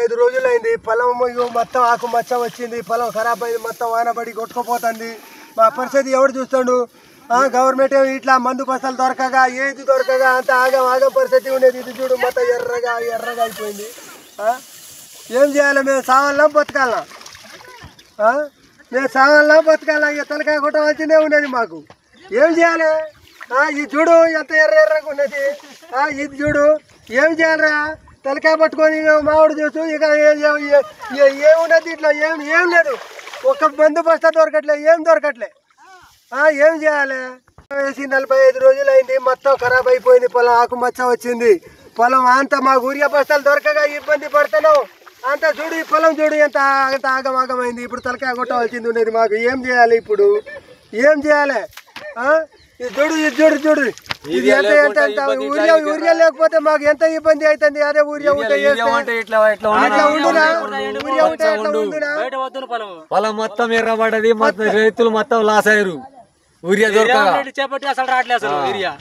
45 రోజులైంది. పొలం మొత్తం ఆకు మచ్చ వచ్చింది, పొలం ఖరాబ్ అయింది, మొత్తం వానబడి కొట్టుకుపోతుంది. మా పరిస్థితి ఎవడు చూస్తాడు? గవర్నమెంట్ ఇట్లా మందు బస్తాలు దొరకగా ఏది దొరకగా అంత ఆగం ఆగం పరిస్థితి ఉండేది. ఇది చూడు మొత్తం ఎర్రగా అయిపోయింది. ఏం చేయాలి? మేము సావాలా బతకాలా? మేము సావాలా బతకాలా? ఇక తలకాయ కొట్టవలసిందే ఉండేది మాకు. ఏం చేయాలి? ఇది చూడు ఎంత ఎర్రగా ఉన్నది. ఇది చూడు ఏం చేయాలరా? తలకాయ పట్టుకొని మామిడి చూసు ఇక ఏమున్నది ఇట్లా? ఏం లేదు. ఒక మందు బస్తా దొరకట్లే, ఏం దొరకట్లే. ఏం చేయాలి? వేసి 45 రోజులైంది, మొత్తం ఖరాబ్ అయిపోయింది. పొలం ఆకు మచ్చ వచ్చింది. పొలం అంతా మా యూరియా బస్తాలు దొరకగా ఇబ్బంది పడుతున్నాం. అంతా చూడు ఈ పొలం చూడు ఎంత ఆగమైంది. ఇప్పుడు తలకాయ కొట్టవలసింది ఉండేది మాకు. ఏం చేయాలి ఇప్పుడు? ఏం చేయాలి? ఇది చూడు ఇది ఎంత ఊరియా లేకపోతే మాకు ఎంత ఇబ్బంది అవుతుంది. అదే ఊరియా పొలం మొత్తం ఎర్రబడ్డది, రైతులు మొత్తం లాస్ అయ్యారు. ఊరియా దొరకక చేపట్టి అసలు రావట్లేదు అసలు యూరియా.